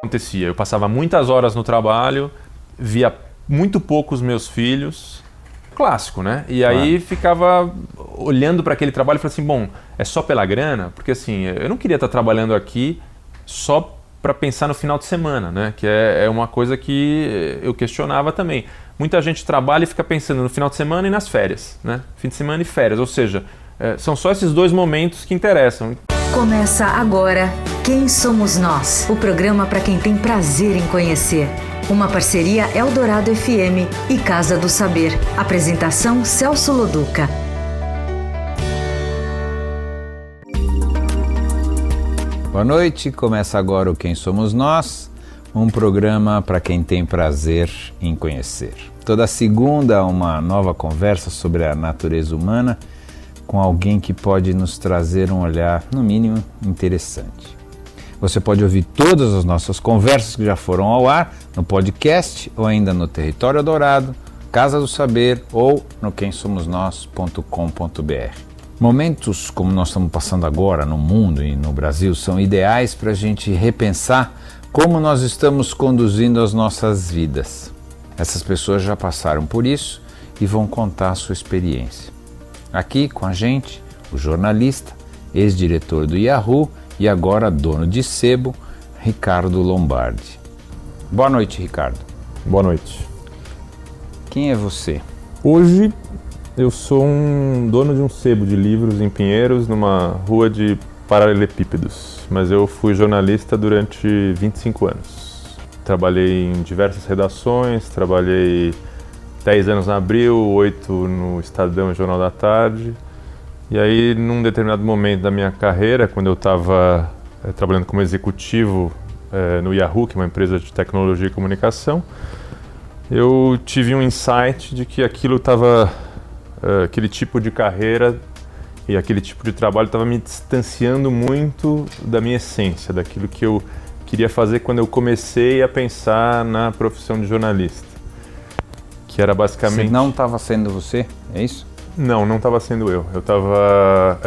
acontecia? Eu passava muitas horas no trabalho, via muito pouco os meus filhos, clássico, né? E aí ficava olhando para aquele trabalho e falava assim, bom, é só pela grana? Porque assim, eu não queria estar trabalhando aqui só para pensar no final de semana, né? Que é uma coisa que eu questionava também. Muita gente trabalha e fica pensando no final de semana e nas férias, né? Fim de semana e férias, ou seja, são só esses dois momentos que interessam. Começa agora Quem Somos Nós? O programa para quem tem prazer em conhecer. Uma parceria Eldorado FM e Casa do Saber. Apresentação Celso Loduca. Boa noite, começa agora o Quem Somos Nós, um programa para quem tem prazer em conhecer. Toda segunda uma nova conversa sobre a natureza humana com alguém que pode nos trazer um olhar, no mínimo, interessante. Você pode ouvir todas as nossas conversas que já foram ao ar no podcast ou ainda no Território Eldorado, Casa do Saber ou no quemsomosnós.com.br. Momentos como nós estamos passando agora no mundo e no Brasil são ideais para a gente repensar como nós estamos conduzindo as nossas vidas. Essas pessoas já passaram por isso e vão contar a sua experiência. Aqui com a gente, o jornalista, ex-diretor do Yahoo e agora dono de sebo, Ricardo Lombardi. Boa noite, Ricardo. Boa noite. Quem é você? Hoje eu sou um dono de um sebo de livros em Pinheiros, numa rua de paralelepípedos, mas eu fui jornalista durante 25 anos. Trabalhei em diversas redações, trabalhei 10 anos na Abril, 8 no Estadão e Jornal da Tarde. E aí, num determinado momento da minha carreira, quando eu estava trabalhando como executivo no Yahoo, que é uma empresa de tecnologia e comunicação, eu tive um insight de que aquele tipo de carreira e aquele tipo de trabalho estava me distanciando muito da minha essência, daquilo que eu queria fazer quando eu comecei a pensar na profissão de jornalista. Que era basicamente... Você não estava sendo você, é isso? Não estava sendo eu. Eu estava...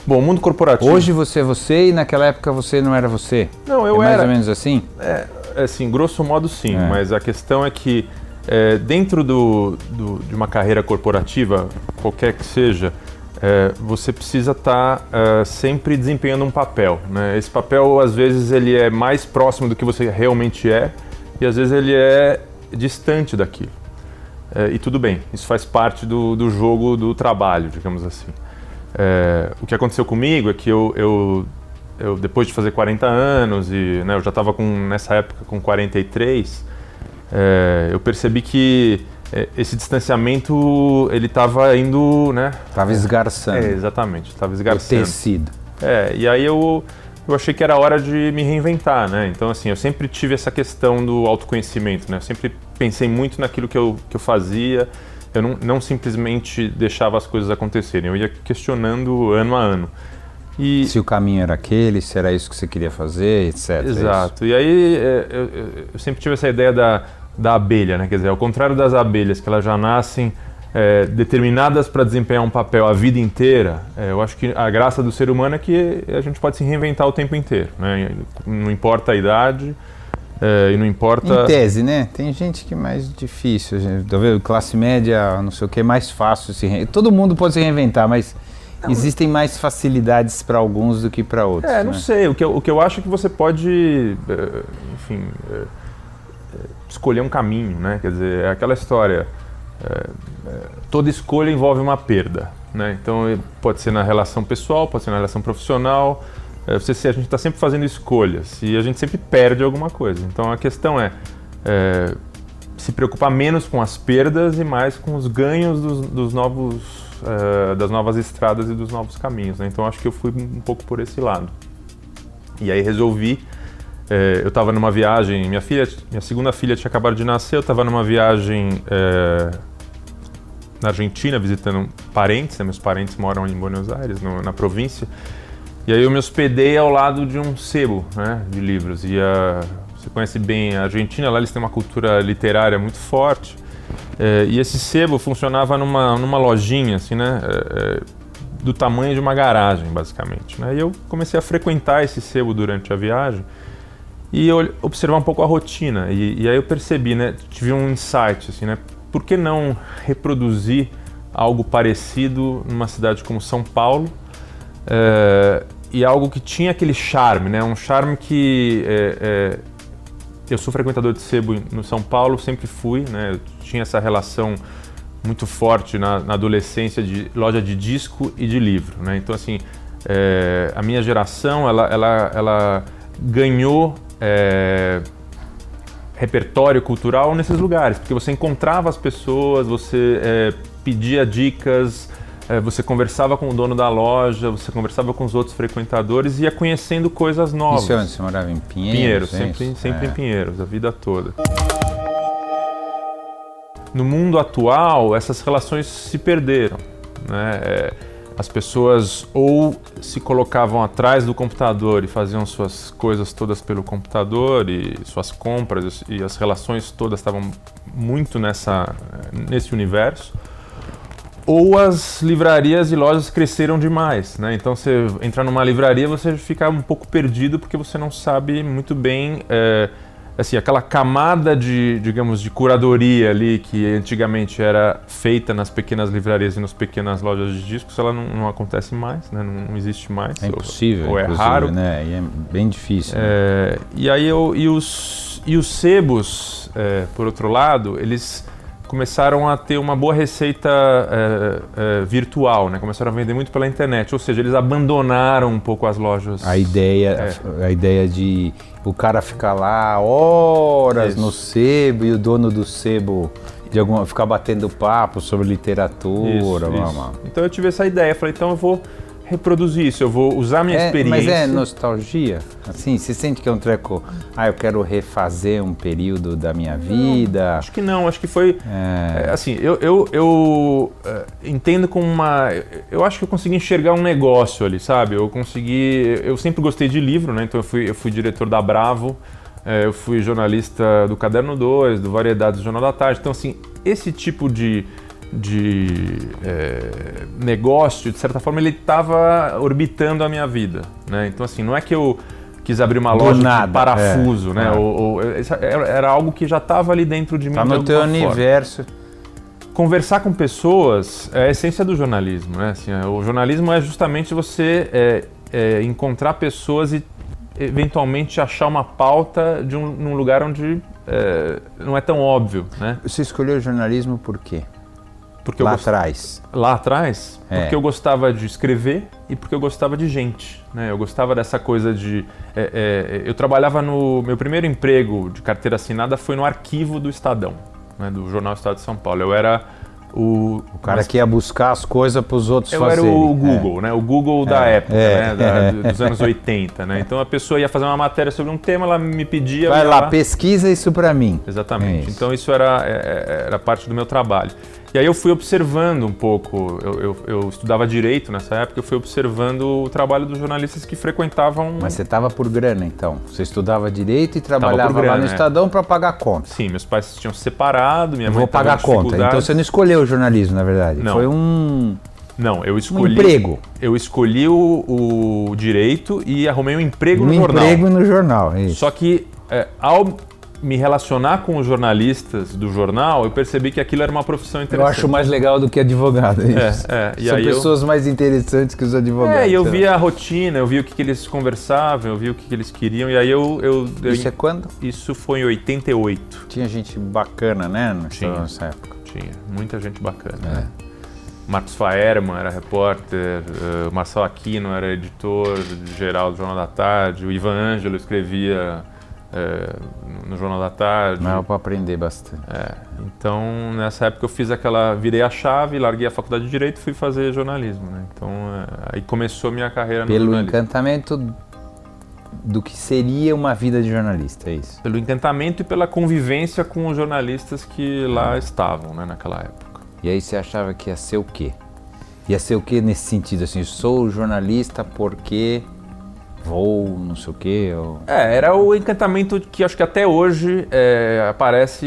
Bom, o mundo corporativo... Hoje você é você e naquela época você não era você? Não, eu era. era... mais ou menos assim? Assim, grosso modo sim, mas a questão é que dentro de uma carreira corporativa, qualquer que seja, você precisa estar sempre desempenhando um papel, né? Esse papel, às vezes, ele é mais próximo do que você realmente é e às vezes ele é distante daquilo. E tudo bem, isso faz parte do jogo do trabalho, digamos assim. O que aconteceu comigo é que eu depois de fazer 40 anos, e né, eu já estava nessa época com 43, eu percebi que esse distanciamento ele estava indo... Estava esgarçando. Exatamente, estava esgarçando. O tecido. E aí eu achei que era hora de me reinventar, né? Então, assim, eu sempre tive essa questão do autoconhecimento, né? Eu sempre pensei muito naquilo que eu fazia, eu não simplesmente deixava as coisas acontecerem, eu ia questionando ano a ano. E se o caminho era aquele, se era isso que você queria fazer, etc. Exato. E aí eu sempre tive essa ideia da abelha, né? Quer dizer, ao contrário das abelhas, que elas já nascem determinadas para desempenhar um papel a vida inteira, eu acho que a graça do ser humano é que a gente pode se reinventar o tempo inteiro, né? Não importa a idade e não importa... Em tese, né? Tem gente que é mais difícil, tá vendo? Classe média, não sei o que, é mais fácil se reinventar. Todo mundo pode se reinventar, mas existem mais facilidades para alguns do que para outros. Não sei. O que eu acho é que você pode, enfim, escolher um caminho, né? Quer dizer, é aquela história... toda escolha envolve uma perda, né? Então pode ser na relação pessoal, pode ser na relação profissional. A gente está sempre fazendo escolhas e a gente sempre perde alguma coisa. Então a questão é se preocupar menos com as perdas e mais com os ganhos das novas estradas e dos novos caminhos, né? Então acho que eu fui um pouco por esse lado. E aí resolvi. Eu estava numa viagem, minha segunda filha tinha acabado de nascer, eu estava numa viagem na Argentina, visitando parentes, né? Meus parentes moram em Buenos Aires, na província, e aí eu me hospedei ao lado de um sebo, né, de livros, e você conhece bem a Argentina, lá eles têm uma cultura literária muito forte, e esse sebo funcionava numa lojinha, assim, né, do tamanho de uma garagem, basicamente, né? E eu comecei a frequentar esse sebo durante a viagem, e observar um pouco a rotina. E aí eu percebi, né, tive um insight, assim, né, por que não reproduzir algo parecido numa cidade como São Paulo, e algo que tinha aquele charme, né, um charme que eu sou frequentador de sebo no São Paulo, sempre fui, né, eu tinha essa relação muito forte na adolescência de loja de disco e de livro, né, então assim, a minha geração, ela ganhou repertório cultural nesses lugares, porque você encontrava as pessoas, você pedia dicas, você conversava com o dono da loja, você conversava com os outros frequentadores e ia conhecendo coisas novas. Isso é onde você morava, em Pinheiros? Sempre em Pinheiros, a vida toda. No mundo atual, essas relações se perderam, né? As pessoas ou se colocavam atrás do computador e faziam suas coisas todas pelo computador e suas compras, e as relações todas estavam muito nesse universo, ou as livrarias e lojas cresceram demais, né? Então você entrar numa livraria, você fica um pouco perdido porque você não sabe muito bem, assim, aquela camada de curadoria ali que antigamente era feita nas pequenas livrarias e nas pequenas lojas de discos, ela não acontece mais, né? Não existe mais. É impossível, ou é raro, né? E é bem difícil. Né? E aí os sebos, por outro lado, eles começaram a ter uma boa receita virtual, né? Começaram a vender muito pela internet, ou seja, eles abandonaram um pouco as lojas. A ideia de o cara ficar lá horas no sebo e o dono do sebo ficar batendo papo sobre literatura. Isso. Então eu tive essa ideia, falei, então eu vou reproduzir isso, eu vou usar minha experiência. Mas é nostalgia? Assim, você sente que é um treco, eu quero refazer um período da minha vida? Acho que não, acho que foi, assim, eu entendo como eu acho que eu consegui enxergar um negócio ali, sabe? Eu sempre gostei de livro, né? Então eu fui diretor da Bravo, eu fui jornalista do Caderno 2, do Variedades do Jornal da Tarde, então assim, esse tipo de negócio, de certa forma, ele estava orbitando a minha vida, né? Então assim, não é que eu quis abrir uma loja de parafuso, né? Era algo que já estava ali dentro de mim. Tá no teu universo. Conversar com pessoas é a essência do jornalismo, né? Assim, o jornalismo é justamente você encontrar pessoas e eventualmente achar uma pauta num lugar onde não é tão óbvio, né? Você escolheu o jornalismo por quê? Porque lá atrás? Lá atrás? Porque eu gostava de escrever e porque eu gostava de gente, né? Eu gostava dessa coisa de... eu trabalhava meu primeiro emprego de carteira assinada foi no arquivo do Estadão, né? Do Jornal Estado de São Paulo. Eu era o cara que ia buscar as coisas para os outros fazerem. Eu era o Google, né? O Google da época, né? Dos anos 80, né? Então a pessoa ia fazer uma matéria sobre um tema, ela me pedia... Vai lá, pesquisa isso para mim. Exatamente. Então isso era parte do meu trabalho. E aí eu fui observando um pouco, eu estudava Direito nessa época, eu fui observando o trabalho dos jornalistas que frequentavam... Mas você estava por grana, então? Você estudava Direito e trabalhava lá no Estadão para pagar conta? Sim, meus pais tinham se separado, minha mãe vou pagar conta, então você não escolheu o jornalismo, na verdade? Não. Foi Não, eu escolhi... Um emprego. Eu escolhi o Direito e arrumei um emprego no jornal. Um emprego no jornal, isso. Só que ao me relacionar com os jornalistas do jornal, eu percebi que aquilo era uma profissão interessante. Eu acho mais legal do que advogado, isso. E são aí pessoas mais interessantes que os advogados. E eu via a rotina, eu via o que eles conversavam, eu via o que eles queriam, e aí Isso é quando? Isso foi em 88. Tinha gente bacana, né, nessa época? Tinha, muita gente bacana. Né? Marcos Faerman era repórter, Marcelo Aquino era editor-geral do Jornal da Tarde, o Ivan Ângelo escrevia... no Jornal da Tarde. Dava para aprender bastante. Então, nessa época virei a chave, larguei a faculdade de Direito e fui fazer jornalismo, né? Então, aí começou a minha carreira no jornalismo. Pelo encantamento do que seria uma vida de jornalista, é isso? Pelo encantamento e pela convivência com os jornalistas que lá estavam, né, naquela época. E aí você achava que ia ser o quê? Ia ser o quê nesse sentido, assim, sou jornalista porque... vou, não sei o quê. Era o encantamento que acho que até hoje aparece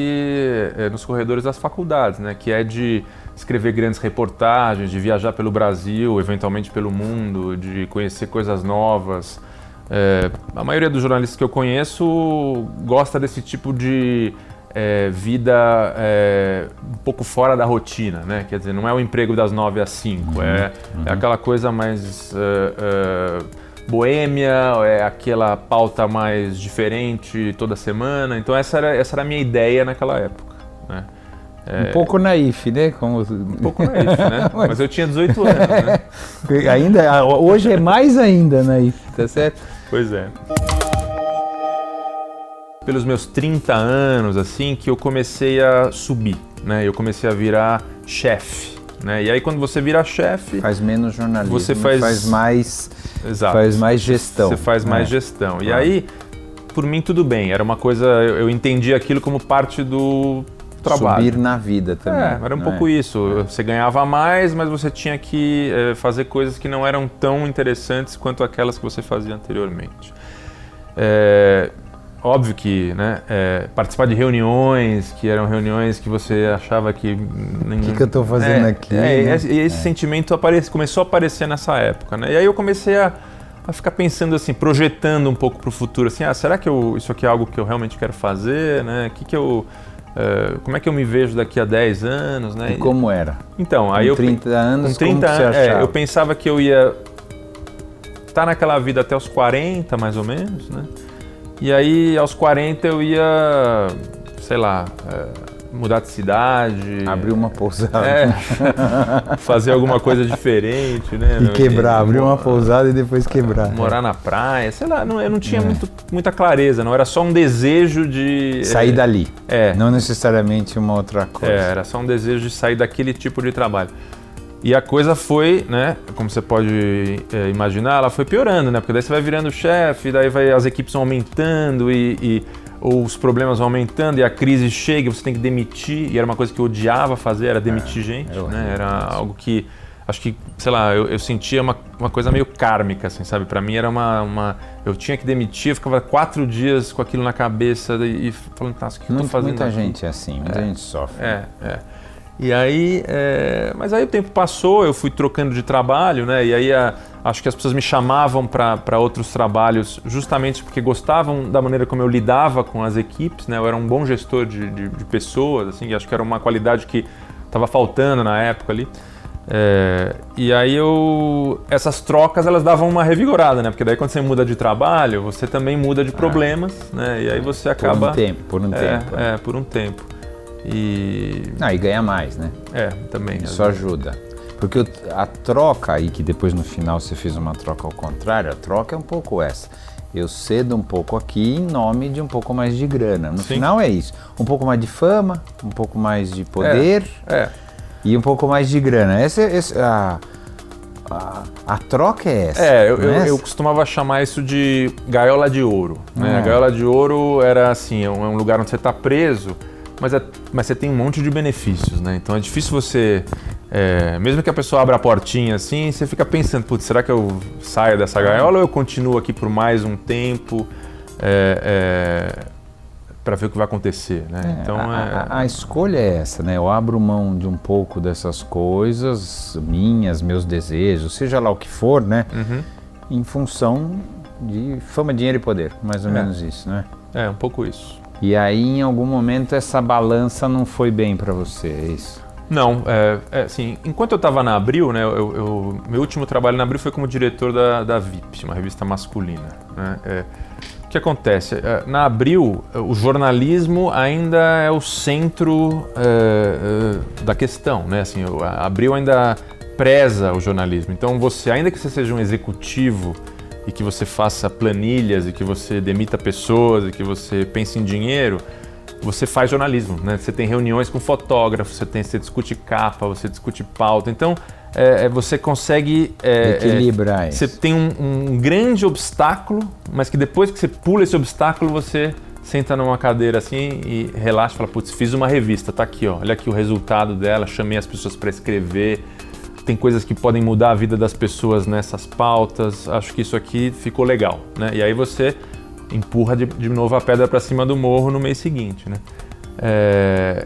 nos corredores das faculdades, né? Que é de escrever grandes reportagens, de viajar pelo Brasil, eventualmente pelo mundo, de conhecer coisas novas, A maioria dos jornalistas que eu conheço gosta desse tipo de vida um pouco fora da rotina, né? Quer dizer, não é o emprego das 9 às 5, é aquela coisa mais boêmia, é aquela pauta mais diferente toda semana. Então essa era a minha ideia naquela época, né? Um pouco naif, né? Um pouco naif, né? Mas eu tinha 18 anos, né? Hoje é mais ainda naif, tá certo? Pois é. Pelos meus 30 anos, assim, que eu comecei a subir, né? Eu comecei a virar chefe, né? E aí quando você vira chefe... Faz menos jornalismo, você faz mais... Exato. Faz mais gestão. Você faz mais gestão. E aí, por mim, tudo bem. Era uma coisa... Eu entendi aquilo como parte do trabalho. Subir na vida também. Era um pouco isso. Você ganhava mais, mas você tinha que fazer coisas que não eram tão interessantes quanto aquelas que você fazia anteriormente. Óbvio que, né, participar de reuniões, que eram reuniões que você achava que... O que eu estou fazendo aqui? E esse sentimento começou a aparecer nessa época, né? E aí eu comecei a ficar pensando assim, projetando um pouco para o futuro, assim, será que isso aqui é algo que eu realmente quero fazer, né? Como é que eu me vejo daqui a 10 anos, né? E como era? Então, aí com 30 anos, com 30 como que você achava? Eu pensava que eu ia estar naquela vida até os 40, mais ou menos, né? E aí, aos 40, eu ia, sei lá, mudar de cidade. Abrir uma pousada. Fazer alguma coisa diferente, né? E quebrar, abrir uma pousada e depois quebrar. Morar na praia, sei lá, eu não tinha muita clareza, não era só um desejo de... Sair dali, não necessariamente uma outra coisa. Era só um desejo de sair daquele tipo de trabalho. E a coisa foi, né, como você pode imaginar, ela foi piorando, né? Porque daí você vai virando chefe, daí as equipes vão aumentando ou os problemas vão aumentando e a crise chega, você tem que demitir. E era uma coisa que eu odiava fazer, era demitir gente, né? Era algo que, acho que, sei lá, eu sentia uma coisa meio kármica, assim, sabe? Pra mim era eu tinha que demitir, eu ficava 4 dias com aquilo na cabeça e falando, o que eu tô fazendo Muita aqui? gente é assim, muita gente sofre. E aí, mas aí o tempo passou, eu fui trocando de trabalho, né? E aí acho que as pessoas me chamavam para outros trabalhos justamente porque gostavam da maneira como eu lidava com as equipes, né? Eu era um bom gestor de pessoas, assim, e acho que era uma qualidade que estava faltando na época ali. E aí essas trocas elas davam uma revigorada, né? Porque daí quando você muda de trabalho, você também muda de problemas, né? E aí você acaba... Por um tempo. Por um tempo. E ganha mais, né? Também. Isso ajuda. Porque a troca aí, que depois no final você fez uma troca ao contrário, a troca é um pouco essa. Eu cedo um pouco aqui em nome de um pouco mais de grana. No final é isso. Um pouco mais de fama, um pouco mais de poder e um pouco mais de grana. A troca é essa. Eu costumava chamar isso de gaiola de ouro, né? A gaiola de ouro era assim, um lugar onde você está preso, mas você tem um monte de benefícios, né? Então é difícil você... mesmo que a pessoa abra a portinha assim, você fica pensando, putz, será que eu saio dessa gaiola ou eu continuo aqui por mais um tempo para ver o que vai acontecer, né? Então, a escolha é essa, né? Eu abro mão de um pouco dessas coisas, meus desejos, seja lá o que for, né? Em função de fama, dinheiro e poder, mais ou menos isso, né? Um pouco isso. E aí, em algum momento, essa balança não foi bem para você, é isso? Não, assim, enquanto eu estava na Abril, né, meu último trabalho na Abril foi como diretor da VIP, uma revista masculina, né? O que acontece? Na Abril, o jornalismo ainda é o centro da questão, né? Assim, a Abril ainda preza o jornalismo. Então, ainda que você seja um executivo e que você faça planilhas e que você demita pessoas e que você pense em dinheiro, você faz jornalismo, né? Você tem reuniões com fotógrafos, você discute capa, você discute pauta. Então, você consegue... equilibrar isso. Você tem um grande obstáculo, mas que depois que você pula esse obstáculo, você senta numa cadeira assim e relaxa e fala, putz, fiz uma revista, tá aqui, ó, olha aqui o resultado dela, chamei as pessoas para escrever, tem coisas que podem mudar a vida das pessoas nessas pautas, acho que isso aqui ficou legal, né? E aí você empurra de novo a pedra para cima do morro no mês seguinte, né?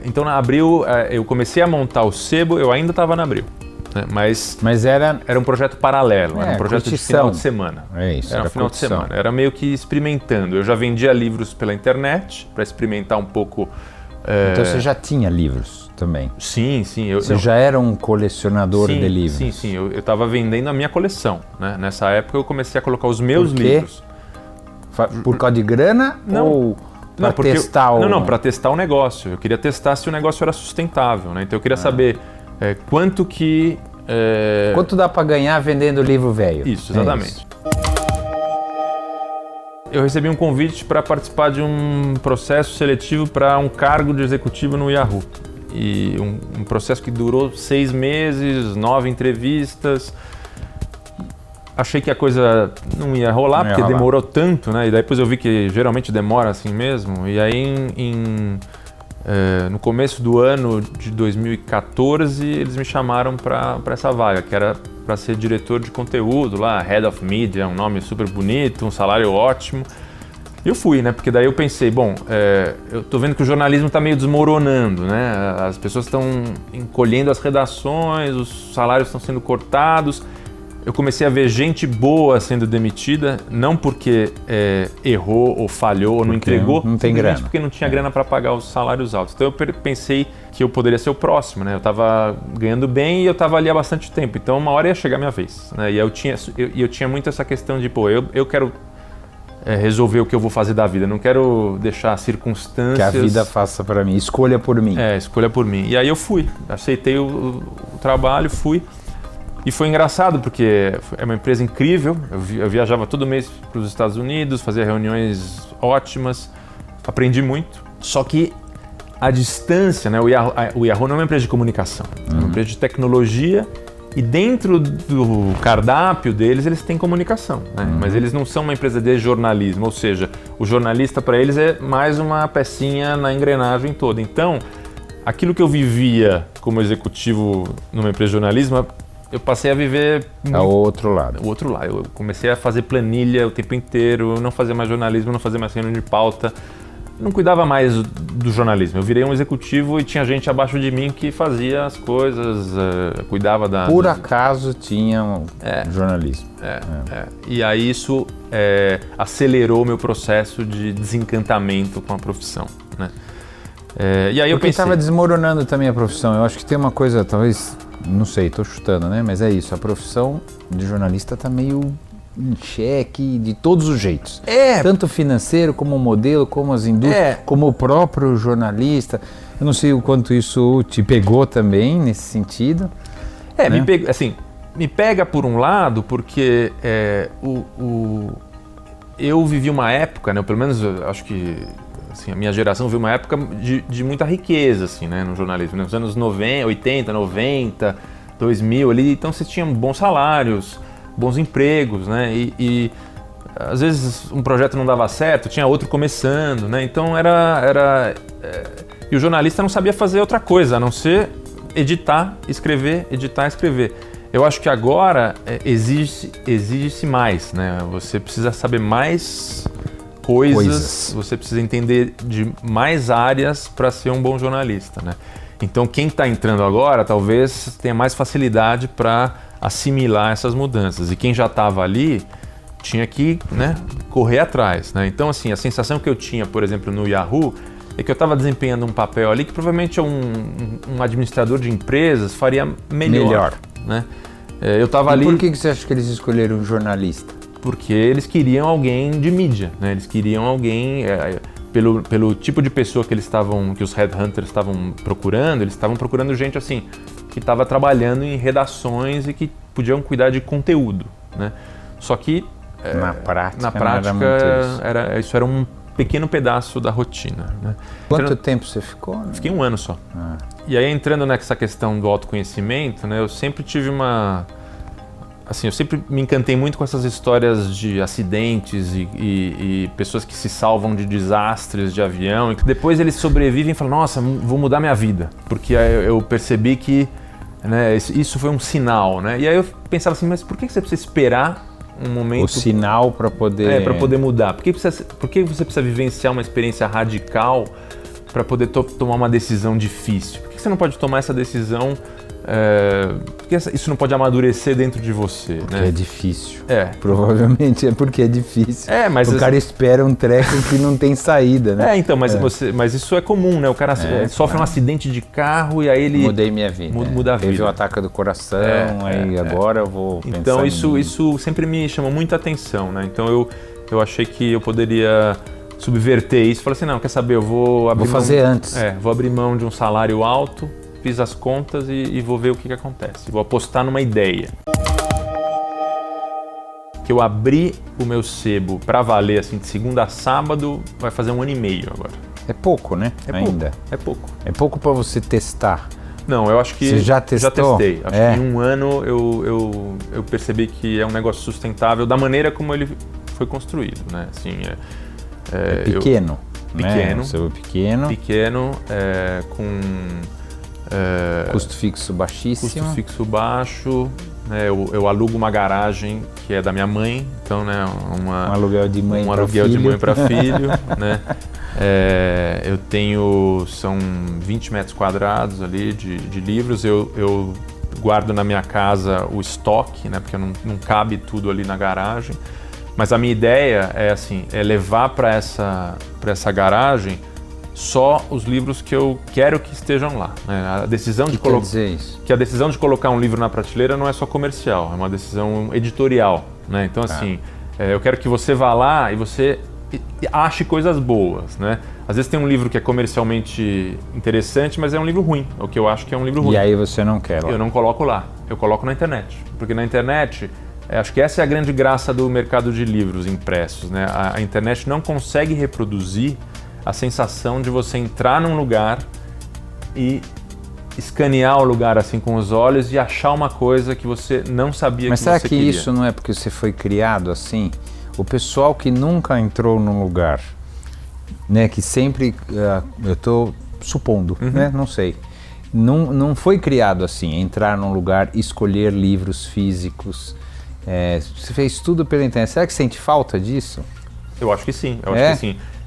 Então na Abril eu comecei a montar o sebo, eu ainda estava na Abril, né? Mas era um projeto paralelo, era um projeto curtição. de final de semana. É isso, era um final curtição. de semana. Era meio que experimentando. Eu já vendia livros pela internet para experimentar um pouco. Então você já tinha livros também? Sim. Você já era um colecionador de livros? Sim. Eu estava vendendo a minha coleção, né? Nessa época eu comecei a colocar os meus livros. Por causa de grana ou para testar o... Não, para testar o negócio. Eu queria testar se o negócio era sustentável, né? Então eu queria saber quanto que... Quanto dá para ganhar vendendo livro velho? Isso, exatamente. Eu recebi um convite para participar de um processo seletivo para um cargo de executivo no Yahoo. E um processo que durou 6 meses, 9 entrevistas. Achei que a coisa não ia rolar, porque demorou tanto, né? E depois eu vi que geralmente demora assim mesmo. E aí, no começo do ano de 2014, eles me chamaram para essa vaga, que era para ser diretor de conteúdo lá, Head of Media, um nome super bonito, um salário ótimo. E eu fui, né? Porque daí eu pensei, bom, eu tô vendo que o jornalismo está meio desmoronando, né? As pessoas estão encolhendo as redações, os salários estão sendo cortados. Eu comecei a ver gente boa sendo demitida, não porque errou ou falhou ou não entregou, não tem grana. Porque não tinha grana para pagar os salários altos. Então eu pensei que eu poderia ser o próximo, né? Eu estava ganhando bem e eu estava ali há bastante tempo, então uma hora ia chegar a minha vez, né? E eu tinha muito essa questão de, eu quero resolver o que eu vou fazer da vida, não quero deixar circunstâncias... Que a vida faça para mim, escolha por mim. Escolha por mim. E aí eu fui, aceitei o trabalho, fui. E foi engraçado porque é uma empresa incrível, eu viajava todo mês para os Estados Unidos, fazia reuniões ótimas, aprendi muito. Só que a distância, né, o Yahoo não é uma empresa de comunicação, é uma empresa de tecnologia e dentro do cardápio deles eles têm comunicação, né? Mas eles não são uma empresa de jornalismo, ou seja, o jornalista para eles é mais uma pecinha na engrenagem toda. Então, aquilo que eu vivia como executivo numa empresa de jornalismo, eu passei a viver... Ao outro lado. O outro lado. Eu comecei a fazer planilha o tempo inteiro, não fazia mais jornalismo, não fazia mais reunião de pauta, não cuidava mais do jornalismo. Eu virei um executivo e tinha gente abaixo de mim que fazia as coisas, cuidava da... Por acaso tinha um jornalismo. E aí isso acelerou o meu processo de desencantamento com a profissão, né? E aí eu pensei... estava desmoronando também a profissão. Eu acho que tem uma coisa, talvez... Não sei, estou chutando, né? Mas é isso, a profissão de jornalista está meio em xeque de todos os jeitos. Tanto financeiro, como modelo, como as indústrias, como o próprio jornalista. Eu não sei o quanto isso te pegou também nesse sentido. Né? Me pega por um lado, porque eu vivi uma época, né? Pelo menos eu acho que assim, a minha geração viu uma época de muita riqueza assim, né, no jornalismo, nos anos 90, 80, 90, 2000 ali, então você tinha bons salários, bons empregos, né, e às vezes um projeto não dava certo, tinha outro começando, né, então e o jornalista não sabia fazer outra coisa, a não ser editar, escrever. Eu acho que agora exige-se mais, né, você precisa saber mais coisas, você precisa entender de mais áreas para ser um bom jornalista, né? Então quem está entrando agora talvez tenha mais facilidade para assimilar essas mudanças e quem já estava ali tinha que, né, correr atrás, né? Então assim, a sensação que eu tinha, por exemplo, no Yahoo é que eu estava desempenhando um papel ali que provavelmente um administrador de empresas faria melhor. Né? Eu estava ali... Por que você acha que eles escolheram um jornalista? Porque eles queriam alguém de mídia, né? Eles queriam alguém, pelo tipo de pessoa que os headhunters estavam procurando, eles estavam procurando gente assim, que estava trabalhando em redações e que podiam cuidar de conteúdo, né? Só que na prática isso era um pequeno pedaço da rotina, né? Quanto tempo você ficou? Né? Fiquei 1 ano só. E aí entrando nessa questão do autoconhecimento, né? Eu sempre tive eu sempre me encantei muito com essas histórias de acidentes e pessoas que se salvam de desastres de avião e que depois eles sobrevivem e falam, nossa, vou mudar minha vida, porque eu percebi que, né, isso foi um sinal, né? E aí eu pensava assim, mas por que você precisa esperar um momento... O sinal para poder... para poder mudar. Por que você precisa vivenciar uma experiência radical para poder tomar uma decisão difícil? Porque que você não pode tomar essa decisão? Por que isso não pode amadurecer dentro de você? Porque né? é difícil. Provavelmente é porque é difícil. Mas o cara espera um treco que não tem saída, né? Então, mas isso é comum, né? O cara sofre um acidente de carro e aí ele... Mudei minha vida. Muda a vida. Teve o ataque do coração, agora eu vou pensar Então isso sempre me chamou muita atenção, né? Então eu achei que eu poderia subverter isso. Falei assim, não, quer saber, eu vou abrir fazer antes. Vou abrir mão de um salário alto, fiz as contas e vou ver o que acontece. Vou apostar numa ideia. Que eu abri o meu sebo para valer, assim, de segunda a sábado, vai fazer 1 ano e meio agora. É pouco, né? Ainda. É pouco. É pouco para você testar. Não, eu acho que... Você já testou? Já testei. Acho que em 1 ano eu percebi que é um negócio sustentável da maneira como ele foi construído, né? Assim, pequeno. Pequeno. Né? O seu pequeno. Pequeno, com... custo fixo baixíssimo. Custo fixo baixo. Né? Eu alugo uma garagem que é da minha mãe, então, né, um aluguel de mãe para filho. De mãe para filho, né? Eu tenho, são 20 metros quadrados ali de livros, eu guardo na minha casa o estoque, né, porque não cabe tudo ali na garagem, mas a minha ideia é levar para essa garagem só os livros que eu quero que estejam lá. Né? A decisão de que a decisão de colocar um livro na prateleira não é só comercial, é uma decisão editorial. Né? Então, assim, eu quero que você vá lá e você ache coisas boas. Né? Às vezes tem um livro que é comercialmente interessante, mas é um livro ruim, o que eu acho que é um livro ruim. E aí você não quer lá? Eu não coloco lá, eu coloco na internet. Porque na internet, acho que essa é a grande graça do mercado de livros impressos. Né? A internet não consegue reproduzir a sensação de você entrar num lugar e escanear o lugar assim com os olhos e achar uma coisa que você não sabia que você queria. Mas será que isso não é porque você foi criado assim? O pessoal que nunca entrou num lugar, né, que sempre, eu estou supondo, né, não sei, não foi criado assim, entrar num lugar, escolher livros físicos, você fez tudo pela internet. Será que sente falta disso? Eu acho que sim, eu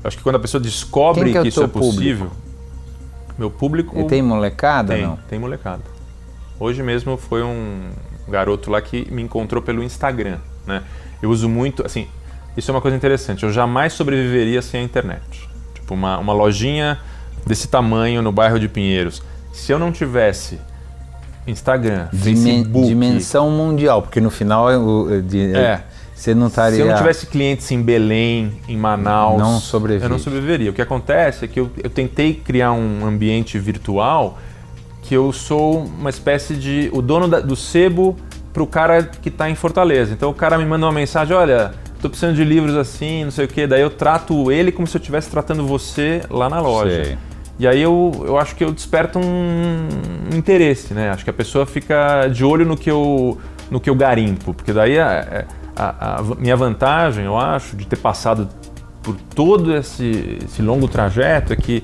acho que quando a pessoa descobre que isso é possível... Meu público... E tem molecada, não? Tem molecada. Hoje mesmo foi um garoto lá que me encontrou pelo Instagram, né? Eu uso muito, assim, isso é uma coisa interessante, eu jamais sobreviveria sem a internet. Tipo, uma lojinha desse tamanho no bairro de Pinheiros. Se eu não tivesse Instagram, Facebook... Dimensão mundial, porque no final você não estaria... Se eu não tivesse clientes em Belém, em Manaus, eu não sobreviveria. O que acontece é que eu tentei criar um ambiente virtual que eu sou uma espécie de... o dono do sebo para o cara que está em Fortaleza. Então o cara me manda uma mensagem, olha, estou precisando de livros assim, não sei o quê. Daí eu trato ele como se eu estivesse tratando você lá na loja. Sei. E aí eu acho que eu desperto um interesse, né? Acho que a pessoa fica de olho no que eu garimpo, porque daí a minha vantagem, eu acho, de ter passado por todo esse longo trajeto é que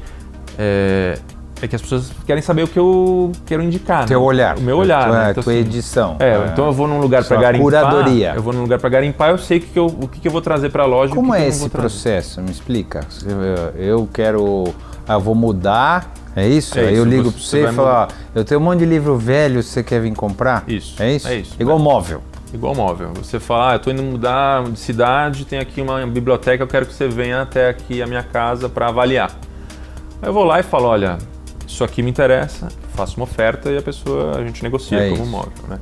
as pessoas querem saber o que eu quero indicar. Teu olhar. O meu olhar. Né? Então, tua edição. Então eu vou num lugar para garimpar. Curadoria. Eu vou num lugar para garimpar, eu sei o que eu vou trazer para a loja. Como é esse processo? Me explica. Eu quero... vou mudar... É isso? Aí eu ligo para você e falo, eu tenho um monte de livro velho, você quer vir comprar? Isso. É isso? É isso. Igual móvel. Igual móvel. Você fala, eu estou indo mudar de cidade, tem aqui uma biblioteca, eu quero que você venha até aqui a minha casa para avaliar. Aí eu vou lá e falo, olha, isso aqui me interessa, faço uma oferta e a gente negocia como móvel. Né?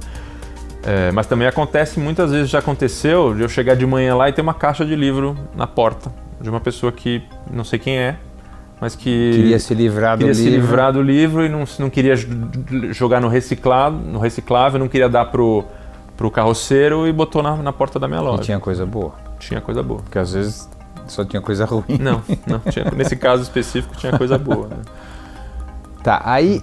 Mas também acontece, muitas vezes já aconteceu, de eu chegar de manhã lá e ter uma caixa de livro na porta de uma pessoa que não sei quem é, mas que queria se livrar do livro e não queria jogar no reciclável, não queria dar pro carroceiro e botou na porta da minha loja. E tinha coisa boa? Tinha coisa boa. Porque às vezes só tinha coisa ruim. Não nesse caso específico tinha coisa boa. Né? Tá, aí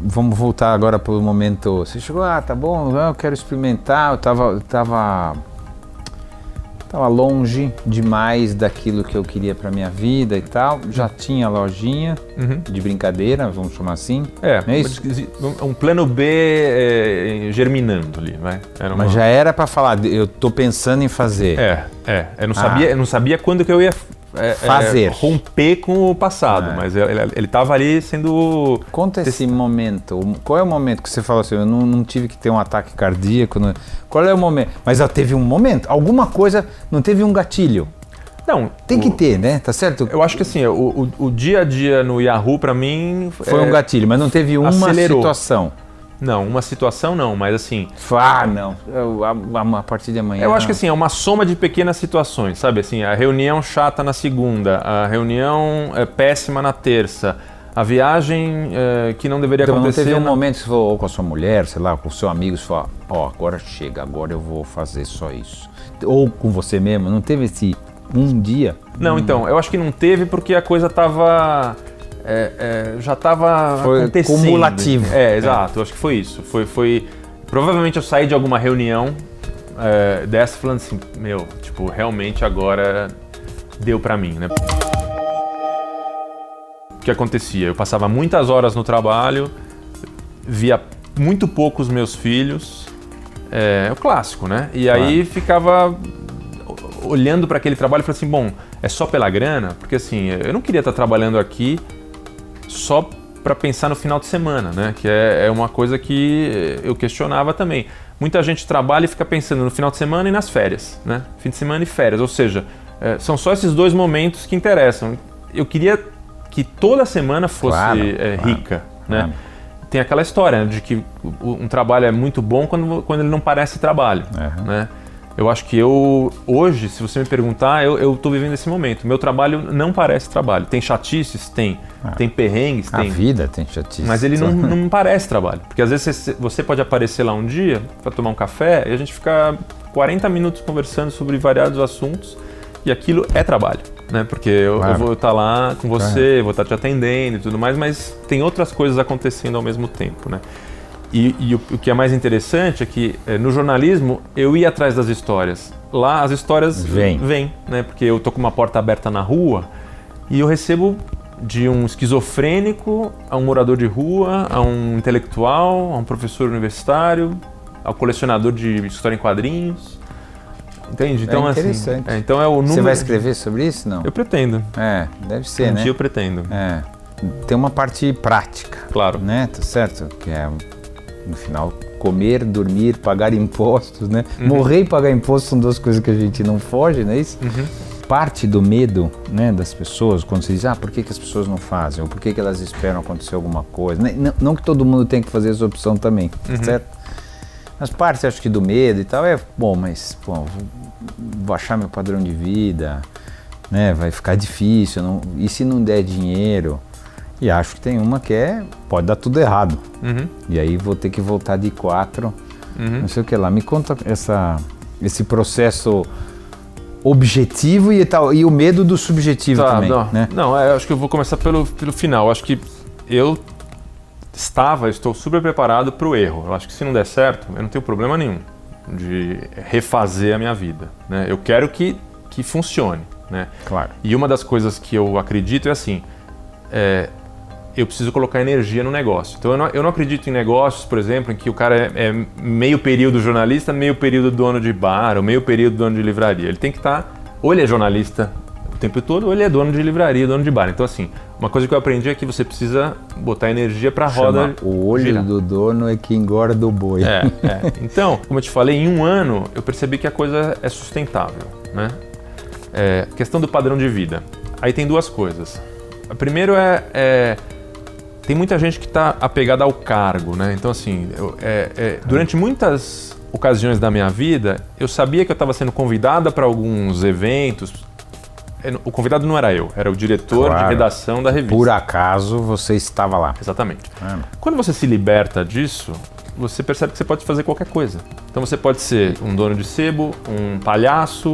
vamos voltar agora para o momento, você chegou, tá bom, eu quero experimentar, eu tava longe demais daquilo que eu queria para minha vida e tal, já tinha lojinha de brincadeira, vamos chamar assim. É isso? Um plano B germinando ali, vai. Mas já era para falar, eu tô pensando em fazer. Eu não sabia quando que eu ia romper com o passado, mas ele estava ali sendo... Conta esse momento. Qual é o momento que você falou assim, eu não tive que ter um ataque cardíaco? Qual é o momento? Mas teve um momento, alguma coisa, não teve um gatilho? Não. Tem que ter, né? Tá certo? Eu acho que assim, o dia a dia no Yahoo, para mim... Foi um gatilho, mas não teve uma situação. Não, uma situação não, mas assim... não, a partir de amanhã... Eu acho que assim, é uma soma de pequenas situações, sabe? Assim, a reunião chata na segunda, a reunião péssima na terça, a viagem que não deveria acontecer... Não teve um momento que você falou com a sua mulher, sei lá, com o seu amigo, você falou, agora chega, agora eu vou fazer só isso. Ou com você mesmo, não teve esse um dia? Não, então, eu acho que não teve porque a coisa estava... já estava acontecendo. Cumulativo. Exato, acho que foi isso. Provavelmente eu saí de alguma reunião dessa falando assim, realmente agora deu pra mim, né? O que acontecia? Eu passava muitas horas no trabalho, via muito pouco os meus filhos, o clássico, né? E aí ficava olhando para aquele trabalho e falava assim, bom, é só pela grana? Porque assim, eu não queria estar trabalhando aqui só para pensar no final de semana, né? Que é uma coisa que eu questionava também. Muita gente trabalha e fica pensando no final de semana e nas férias, né? Fim de semana e férias, ou seja, são só esses dois momentos que interessam. Eu queria que toda semana fosse rica, né? Tem aquela história, né, de que um trabalho é muito bom quando ele não parece trabalho, né? Eu acho que hoje, se você me perguntar, eu estou vivendo esse momento. Meu trabalho não parece trabalho. Tem chatices? Tem. Tem perrengues? Tem. A vida tem chatices. Mas ele não parece trabalho. Porque às vezes você pode aparecer lá um dia para tomar um café e a gente fica 40 minutos conversando sobre variados assuntos e aquilo é trabalho, né? Porque eu vou estar lá com você, vou estar te atendendo e tudo mais, mas tem outras coisas acontecendo ao mesmo tempo, né? E o que é mais interessante é que no jornalismo eu ia atrás das histórias. Lá as histórias vêm, né? Porque eu tô com uma porta aberta na rua e eu recebo de um esquizofrênico a um morador de rua, a um intelectual, a um professor universitário, ao colecionador de história em quadrinhos. Entende? Então, interessante. Assim, então é o número... Você vai escrever sobre isso, não? Eu pretendo. Deve ser, né? Um dia eu pretendo. Tem uma parte prática. Claro. Né? Tá certo? Que é... No final, comer, dormir, pagar impostos, né? Morrer e pagar impostos são duas coisas que a gente não foge, não é isso? Parte do medo, né, das pessoas, quando você diz, por que as pessoas não fazem? Ou por que elas esperam acontecer alguma coisa? Não que todo mundo tem que fazer essa opção também, certo? Mas parte, acho que do medo e tal, mas vou achar meu padrão de vida, né? Vai ficar difícil, e se não der dinheiro? E acho que tem uma que pode dar tudo errado. E aí vou ter que voltar de 4, não sei o que lá. Me conta esse processo objetivo e o medo do subjetivo também. Né? Não, acho que eu vou começar pelo final. Acho que eu estou super preparado para o erro. Eu acho que se não der certo, eu não tenho problema nenhum de refazer a minha vida, né? Eu quero que funcione, né? Claro. E uma das coisas que eu acredito é assim, eu preciso colocar energia no negócio. Então eu não acredito em negócios, por exemplo, em que o cara é meio período jornalista, meio período dono de bar, ou meio período dono de livraria. Ele tem que estar, ou ele é jornalista o tempo todo, ou ele é dono de livraria, dono de bar. Então assim, uma coisa que eu aprendi é que você precisa botar energia para a roda o olho girar. Do dono é que engorda o boi. Então, como eu te falei, em um ano eu percebi que a coisa é sustentável, né? Questão do padrão de vida. Aí tem duas coisas. A primeira tem muita gente que está apegada ao cargo, né? Então, assim, durante muitas ocasiões da minha vida, eu sabia que eu estava sendo convidada para alguns eventos. O convidado não era eu, era o diretor de redação da revista. Por acaso você estava lá. Exatamente. Quando você se liberta disso, você percebe que você pode fazer qualquer coisa. Então você pode ser um dono de sebo, um palhaço,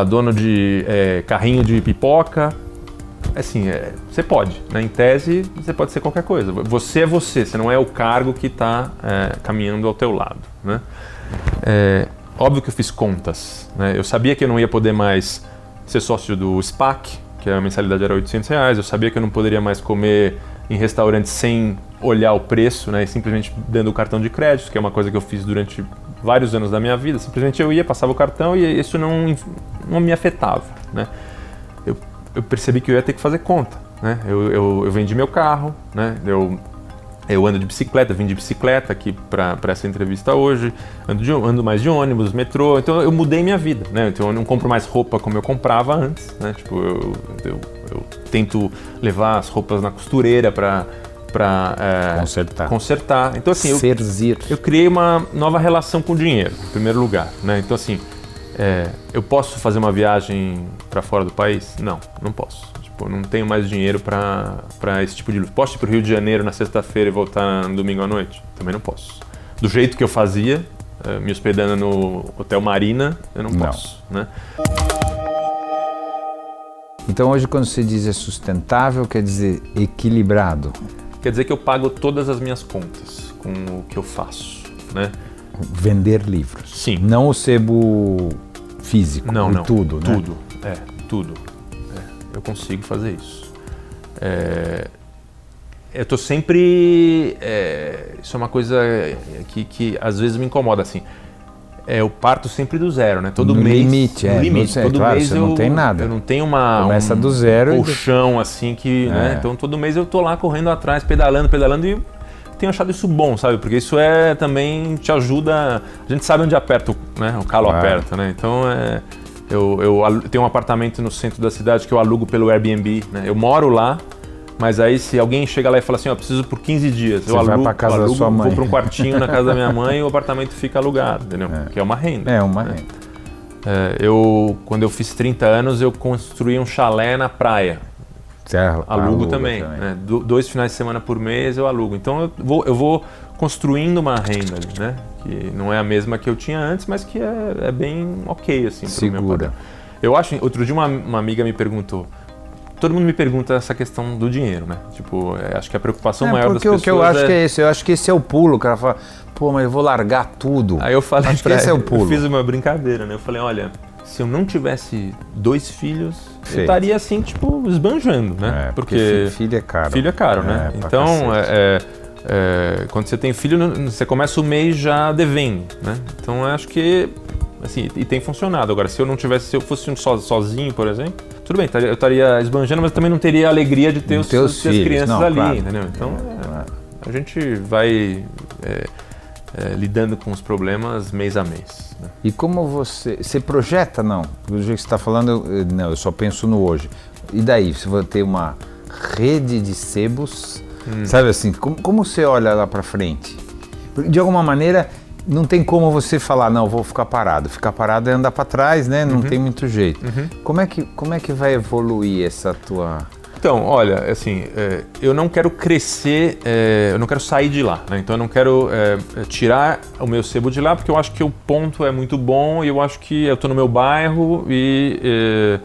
dono de carrinho de pipoca. Assim, você pode, né? Em tese, você pode ser qualquer coisa. Você é você não é o cargo que está caminhando ao teu lado, né? Óbvio que eu fiz contas, né? Eu sabia que eu não ia poder mais ser sócio do SPAC, que a mensalidade era R$800. Eu sabia que eu não poderia mais comer em restaurantes sem olhar o preço, né? E simplesmente dando o cartão de crédito, que é uma coisa que eu fiz durante vários anos da minha vida, simplesmente eu ia, passava o cartão e isso não me afetava, né? Eu percebi que eu ia ter que fazer conta, né? Eu vendi meu carro, né? Eu ando de bicicleta, vim de bicicleta aqui para essa entrevista hoje, ando mais de ônibus, metrô, então eu mudei minha vida, né? Então eu não compro mais roupa como eu comprava antes, né? Tipo, eu tento levar as roupas na costureira para consertar. Então assim, eu criei uma nova relação com o dinheiro, em primeiro lugar, né? Então assim, eu posso fazer uma viagem para fora do país? Não posso. Tipo, não tenho mais dinheiro para esse tipo de luxo. Posso ir para o Rio de Janeiro na sexta-feira e voltar no domingo à noite? Também não posso. Do jeito que eu fazia, me hospedando no Hotel Marina, eu não posso, né? Então hoje quando você diz sustentável, quer dizer equilibrado? Quer dizer que eu pago todas as minhas contas com o que eu faço, né? Vender livros. Sim. Não o sebo físico, não, tudo, né? Tudo. Eu consigo fazer isso. Eu tô sempre... isso é uma coisa que às vezes me incomoda, assim. Eu parto sempre do zero, né? Todo mês... No limite. Todo claro, mês você não tem nada. Eu não tenho Começa do zero colchão, assim, que... né? Então todo mês eu tô lá correndo atrás, pedalando e tenho achado isso bom, sabe? Porque isso também te ajuda... A gente sabe onde aperta, né? O calo aperta, né? Então eu tenho um apartamento no centro da cidade que eu alugo pelo Airbnb, né? Eu moro lá, mas aí se alguém chega lá e fala assim, preciso por 15 dias, eu alugo, vai pra casa da sua mãe. Vou para um quartinho na casa da minha mãe e o apartamento fica alugado, entendeu? Que é uma renda. É uma renda. Quando eu fiz 30 anos, eu construí um chalé na praia. Alugo também. Né? 2 finais de semana por mês eu alugo. Então eu vou construindo uma renda ali, né? Que não é a mesma que eu tinha antes, mas que é bem ok, assim, pro meu padrão. Eu acho, outro dia uma amiga me perguntou, todo mundo me pergunta essa questão do dinheiro, né? Tipo, acho que a preocupação maior das pessoas o que eu acho que é esse, eu acho que esse é o pulo, o cara fala, mas eu vou largar tudo. Aí eu falei acho que esse é o pulo. Eu fiz uma brincadeira, né? Eu falei, olha, se eu não tivesse 2 filhos, eu estaria assim, tipo, esbanjando, né? Porque filho é caro. Filho é caro, né? Então, quando você tem filho, você começa o mês já devendo, né? Então, eu acho que, assim, e tem funcionado. Agora, se eu fosse sozinho, por exemplo, tudo bem, eu estaria esbanjando, mas também não teria a alegria de ter as crianças ali, claro. Entendeu? Então, a gente vai lidando com os problemas mês a mês. Né? E como você projeta, não? Do jeito que você está falando, eu só penso no hoje. E daí, você vai ter uma rede de sebos, sabe assim, como você olha lá para frente? De alguma maneira, não tem como você falar, não, vou ficar parado. Ficar parado é andar para trás, né? Não tem muito jeito. Como é que vai evoluir essa tua... Então, olha, assim, eu não quero crescer, eu não quero sair de lá, né? Então eu não quero tirar o meu sebo de lá, porque eu acho que o ponto é muito bom e eu acho que eu estou no meu bairro e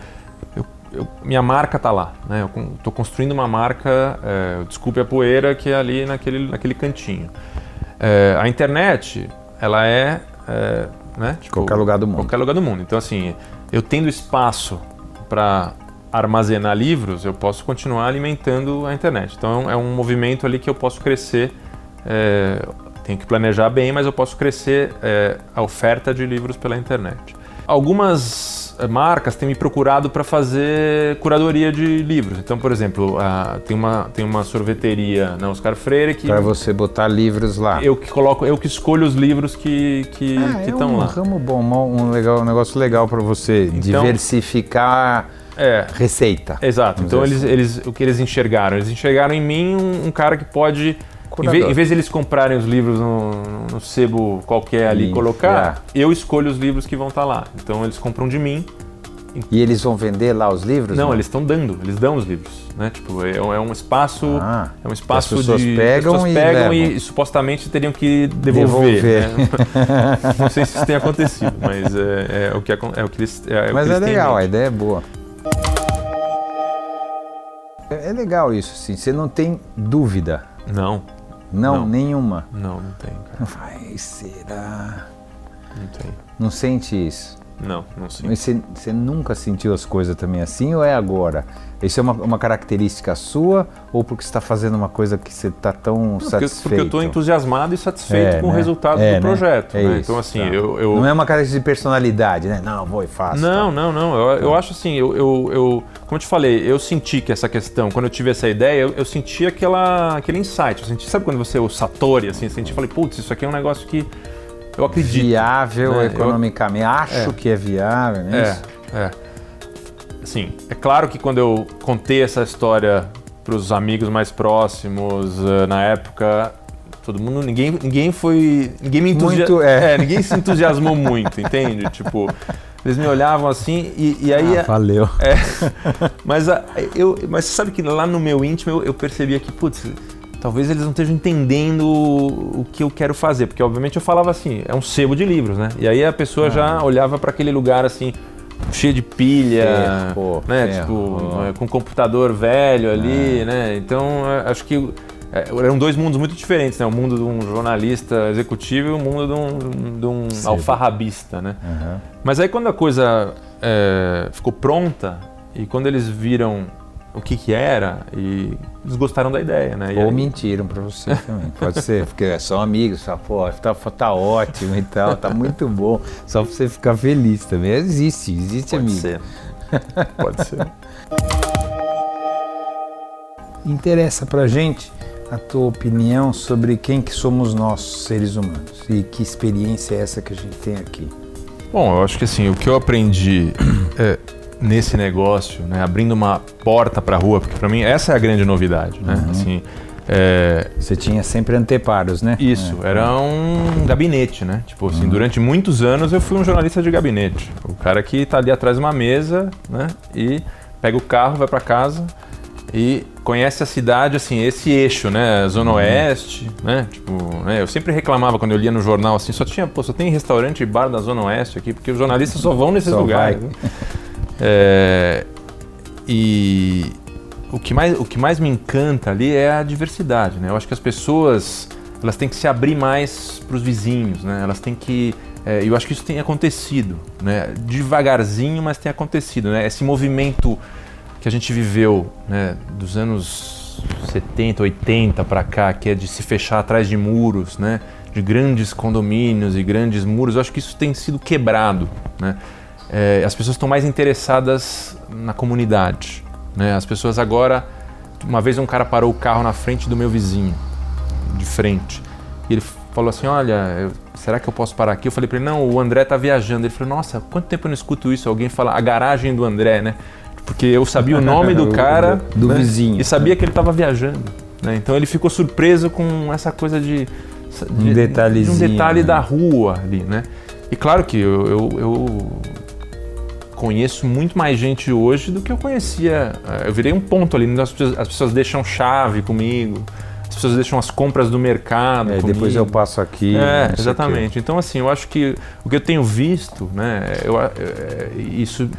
minha marca está lá, né? Eu estou construindo uma marca, desculpe a poeira, que é ali naquele cantinho. A internet, ela né? Tipo, qualquer lugar do mundo. Qualquer lugar do mundo. Então, assim, eu tendo espaço para armazenar livros, eu posso continuar alimentando a internet. Então é um movimento ali que eu posso crescer, tenho que planejar bem, mas eu posso crescer a oferta de livros pela internet. Algumas marcas têm me procurado para fazer curadoria de livros. Então, por exemplo, tem uma sorveteria na Oscar Freire que... Para você botar livros lá. Eu que escolho os livros que estão lá. É um ramo bom, um negócio legal para você diversificar... receita. Exato. Então o que eles enxergaram? Eles enxergaram em mim um cara que pode, em vez de eles comprarem os livros no sebo qualquer ali e colocar, eu escolho os livros que vão estar lá. Então eles compram de mim. E eles vão vender lá os livros? Não, eles dão os livros, né? Tipo, é um espaço, as pessoas pegam e supostamente teriam que devolver. Né? Não sei se isso tem acontecido, mas é o que eles mas é legal, a ideia é boa. É legal isso, assim, você não tem dúvida. Não, nenhuma. Não tem, cara. Será? Não tem. Não sente isso? Não sinto. Mas você nunca sentiu as coisas também assim ou é agora? Isso é uma característica sua ou porque você está fazendo uma coisa que você está tão satisfeito? Porque eu estou entusiasmado e satisfeito com o resultado do projeto. Né? Isso, então assim, tá. eu... Não é uma característica de personalidade, né? Não, vou e faço. Não. Eu acho assim, como eu te falei, eu senti que essa questão, quando eu tive essa ideia, eu senti aquele insight. Eu senti, sabe quando você, o Satori, assim, eu falei, putz, isso aqui é um negócio que eu acredito. Viável, né? economicamente. Acho que é viável, né? Assim, é claro que quando eu contei essa história para os amigos mais próximos, na época, todo mundo, ninguém ninguém se entusiasmou muito, entende? Tipo, eles me olhavam assim e aí... valeu. Mas você sabe que lá no meu íntimo eu percebia que, putz, talvez eles não estejam entendendo o que eu quero fazer, porque obviamente eu falava assim, é um sebo de livros, né? E aí a pessoa já olhava para aquele lugar assim, cheio de pilha, né? Tipo, com computador velho ali, né? Então, acho que eram dois mundos muito diferentes, né? O mundo de um jornalista executivo e o mundo de um alfarrabista, né? Mas aí quando a coisa ficou pronta e quando eles viram o que era e eles gostaram da ideia, né? Ou mentiram pra você também, pode ser, porque são amigos, só, pô, tá ótimo e tal, tá muito bom, só pra você ficar feliz também. Existe pode amigo. Ser. Pode ser. Interessa pra gente a tua opinião sobre quem que somos nós, seres humanos, e que experiência é essa que a gente tem aqui. Bom, eu acho que assim, o que eu aprendi nesse negócio, né, abrindo uma porta para a rua, porque para mim essa é a grande novidade, né? Assim, você tinha sempre anteparos, né? Isso, era um gabinete, né? Tipo assim, durante muitos anos eu fui um jornalista de gabinete, o cara que tá ali atrás de uma mesa, né? E pega o carro, vai para casa e conhece a cidade, assim, esse eixo, né? Zona Oeste, né? Tipo, né? Eu sempre reclamava quando eu lia no jornal, assim, só tem restaurante e bar da Zona Oeste aqui, porque os jornalistas só vão nesses lugares. E o que mais me encanta ali é a diversidade, né? Eu acho que as pessoas, elas têm que se abrir mais para os vizinhos, né? Elas têm que... eu acho que isso tem acontecido, né? Devagarzinho, mas tem acontecido, né? Esse movimento que a gente viveu, né, dos anos 70, 80 para cá, que é de se fechar atrás de muros, né? De grandes condomínios e grandes muros, eu acho que isso tem sido quebrado, né? As pessoas estão mais interessadas na comunidade, né? As pessoas agora... Uma vez um cara parou o carro na frente do meu vizinho, de frente, e ele falou assim, olha, será que eu posso parar aqui? Eu falei para ele, não, o André tá viajando. Ele falou, nossa, quanto tempo eu não escuto isso? Alguém fala, a garagem do André, né? Porque eu sabia o nome do cara do né? vizinho, e sabia que ele estava viajando, né? Então ele ficou surpreso com essa coisa de um detalhe da rua ali, né? E claro que eu conheço muito mais gente hoje do que eu conhecia. Eu virei um ponto ali, as pessoas deixam chave comigo, as pessoas deixam as compras do mercado comigo. Depois eu passo aqui. Exatamente. Então assim, eu acho que o que eu tenho visto, né, isso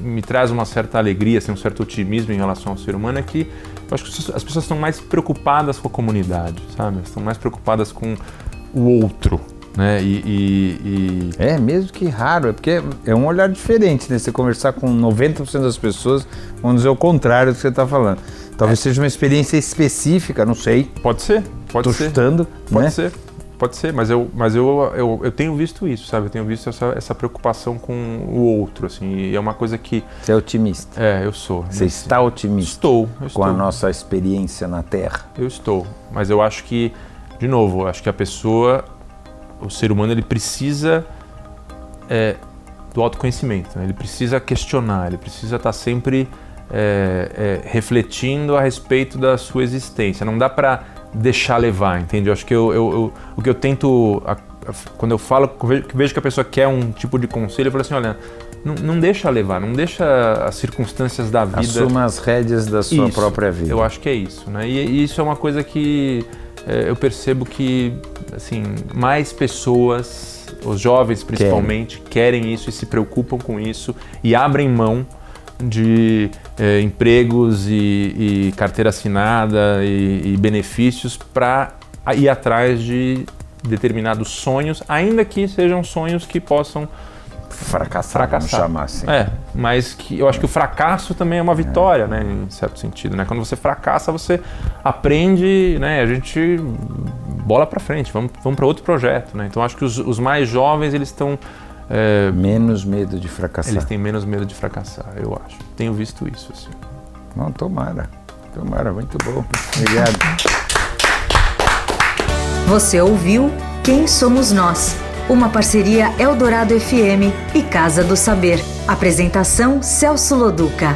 me traz uma certa alegria, assim, um certo otimismo em relação ao ser humano, é que eu acho que as pessoas estão mais preocupadas com a comunidade, sabe? Estão mais preocupadas com o outro, né? Mesmo que raro, é porque é um olhar diferente, né? Você conversar com 90% das pessoas vão dizer o contrário do que você está falando. Talvez seja uma experiência específica, não sei. Pode ser. Tô chutando, né? Pode ser, mas eu tenho visto isso, sabe? Eu tenho visto essa preocupação com o outro, assim, e é uma coisa que... Você é otimista? Eu sou. Você está otimista? Estou. Com a nossa experiência na Terra? Eu estou, mas eu acho que, de novo, acho que a pessoa, o ser humano, ele precisa do autoconhecimento, né? Ele precisa questionar, ele precisa estar sempre refletindo a respeito da sua existência. Não dá para deixar levar, entende? Eu acho que o que eu tento, quando eu falo, vejo que a pessoa quer um tipo de conselho, eu falo assim, olha, não deixa levar, não deixa as circunstâncias da vida... Assuma as rédeas da sua própria vida. Eu acho que é isso, né? E isso é uma coisa que eu percebo que, assim, mais pessoas, os jovens principalmente, querem isso e se preocupam com isso e abrem mão de empregos e carteira assinada e benefícios para ir atrás de determinados sonhos, ainda que sejam sonhos que possam fracassar, vamos chamar assim. Mas que eu acho que o fracasso também é uma vitória, né, em certo sentido, né? Quando você fracassa, você aprende, né, a gente bola para frente, vamos para outro projeto, né? Então acho que os mais jovens, eles estão menos medo de fracassar. Eles têm menos medo de fracassar, eu acho. Tenho visto isso, assim. Não, tomara, muito bom. Obrigado. Você ouviu Quem Somos Nós? Uma parceria Eldorado FM e Casa do Saber. Apresentação Celso Loduca.